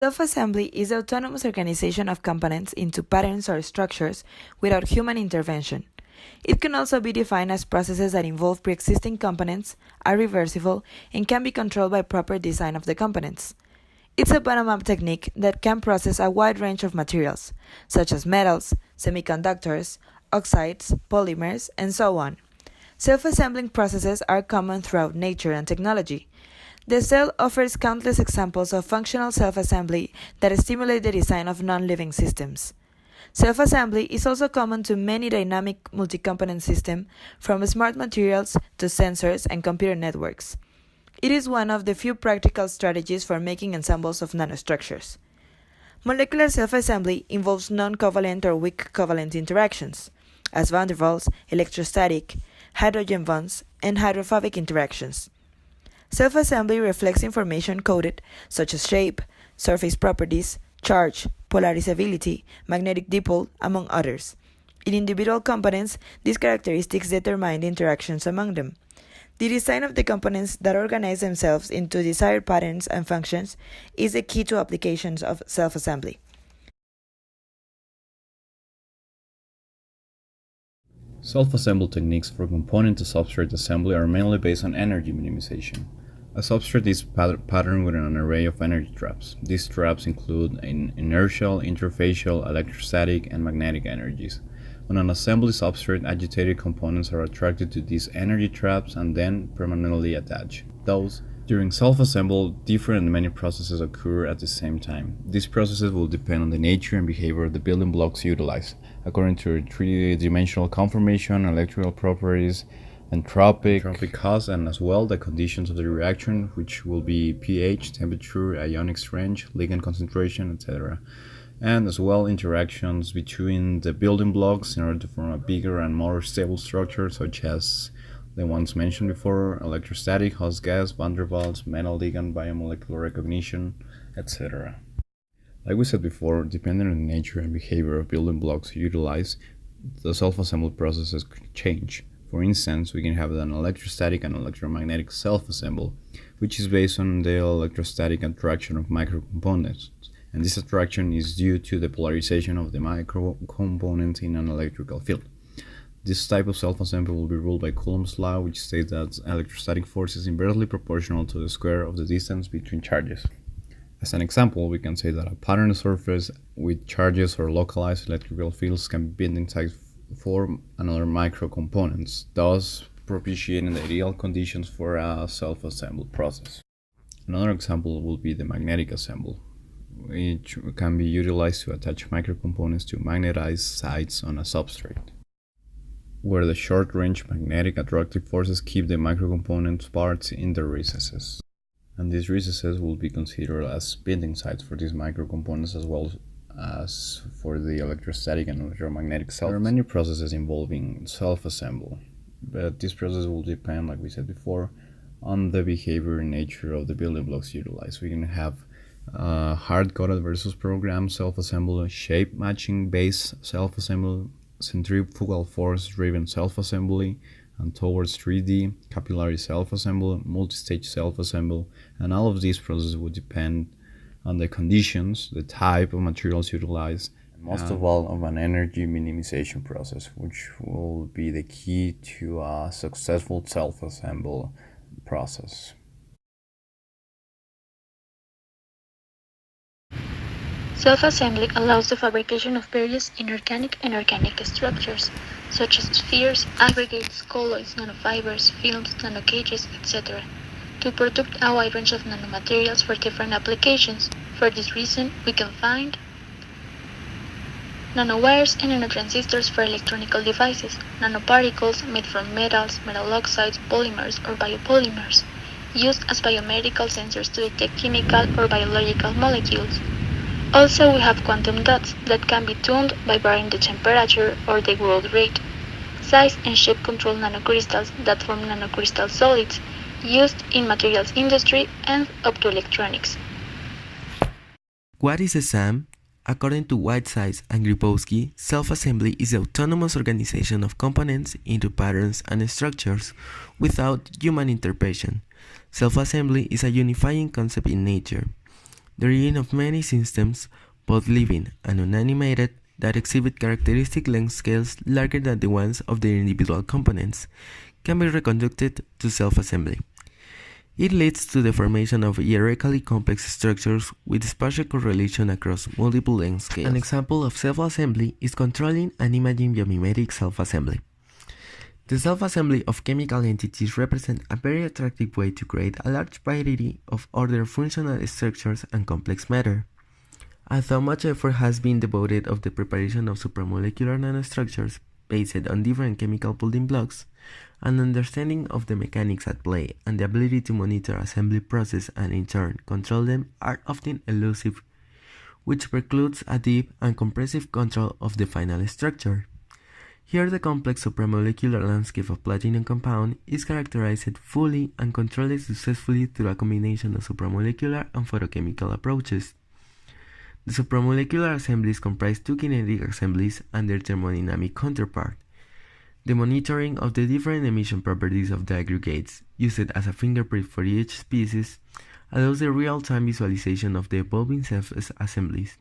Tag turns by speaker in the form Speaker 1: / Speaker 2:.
Speaker 1: Self-assembly is the autonomous organization of components into patterns or structures without human intervention. It can also be defined as processes that involve pre-existing components, are reversible, and can be controlled by proper design of the components. It's a bottom-up technique that can process a wide range of materials, such as metals, semiconductors, oxides, polymers, and so on. Self-assembling processes are common throughout nature and technology. The cell offers countless examples of functional self-assembly that stimulate the design of non-living systems. Self-assembly is also common to many dynamic multi-component systems, from smart materials to sensors and computer networks. It is one of the few practical strategies for making ensembles of nanostructures. Molecular self-assembly involves non-covalent or weak covalent interactions, as van der Waals, electrostatic, hydrogen bonds, and hydrophobic interactions. Self-assembly reflects information coded, such as shape, surface properties, charge, polarizability, magnetic dipole, among others. In individual components, these characteristics determine the interactions among them. The design of the components that organize themselves into desired patterns and functions is the key to applications of self-assembly.
Speaker 2: Self-assemble techniques for component-to-substrate assembly are mainly based on energy minimization. A substrate is patterned with an array of energy traps. These traps include inertial, interfacial, electrostatic, and magnetic energies. On an assembly substrate, agitated components are attracted to these energy traps and then permanently attached. Thus, during self-assemble, different and many processes occur at the same time. These processes will depend on the nature and behavior of the building blocks utilized, according to three-dimensional conformation, electrical properties, entropic cost, and as well the conditions of the reaction, which will be pH, temperature, ionic strength, ligand concentration, etc. And as well interactions between the building blocks in order to form a bigger and more stable structure, such as the ones mentioned before: electrostatic, host gas, van der Waals, metal ligand, biomolecular recognition, etc. Like we said before, depending on the nature and behavior of building blocks utilized, the self-assembly processes could change. For instance, we can have an electrostatic and electromagnetic self-assemble, which is based on the electrostatic attraction of microcomponents, and this attraction is due to the polarization of the microcomponent in an electrical field. This type of self-assembly will be ruled by Coulomb's law, which states that electrostatic force is inversely proportional to the square of the distance between charges. As an example, we can say that a patterned surface with charges or localized electrical fields can be bending sides for another microcomponents, thus propitiating the ideal conditions for a self-assembly process. Another example will be the magnetic assembly, which can be utilized to attach microcomponents to magnetized sites on a substrate, where the short-range magnetic attractive forces keep the microcomponents parts in their recesses. And these recesses will be considered as binding sites for these microcomponents as well as for the electrostatic and electromagnetic cells. There are many processes involving self-assembly, but this process will depend, like we said before, on the behavior and nature of the building blocks utilized. We can have hard-coded versus programmed self-assembly, shape-matching based self-assembly, centrifugal force-driven self-assembly, and towards 3D, capillary self-assembly, multi-stage self-assembly, and all of these processes would depend on the conditions, the type of materials utilized, and most of all of an energy minimization process, which will be the key to a successful self-assembly process.
Speaker 3: Self-assembly allows the fabrication of various inorganic and organic structures, such as spheres, aggregates, colloids, nanofibers, films, nanocages, etc., to produce a wide range of nanomaterials for different applications. For this reason, we can find nanowires and nanotransistors for electronic devices, nanoparticles made from metals, metal oxides, polymers, or biopolymers, used as biomedical sensors to detect chemical or biological molecules. Also, we have quantum dots that can be tuned by varying the temperature or the growth rate, size and shape control nanocrystals that form nanocrystal solids, used in materials industry and optoelectronics.
Speaker 4: What is a SAM? According to Whitesides and Grybowski, self-assembly is the autonomous organization of components into patterns and structures without human intervention. Self-assembly is a unifying concept in nature. the origin of many systems, both living and unanimated, that exhibit characteristic length scales larger than the ones of their individual components, can be reconducted to self-assembly. It leads to the formation of hierarchically complex structures with spatial correlation across multiple length scales. An example of self-assembly is controlling and imaging biomimetic self-assembly. The self-assembly of chemical entities represent a very attractive way to create a large variety of ordered functional structures and complex matter. Although much effort has been devoted to the preparation of supramolecular nanostructures based on different chemical building blocks, an understanding of the mechanics at play and the ability to monitor assembly process and in turn control them are often elusive, which precludes a deep and comprehensive control of the final structure. Here the complex supramolecular landscape of platinum compound is characterized fully and controlled successfully through a combination of supramolecular and photochemical approaches. The supramolecular assemblies comprise two kinetic assemblies and their thermodynamic counterpart. The monitoring of the different emission properties of the aggregates, used as a fingerprint for each species, allows the real-time visualization of the evolving self-assemblies.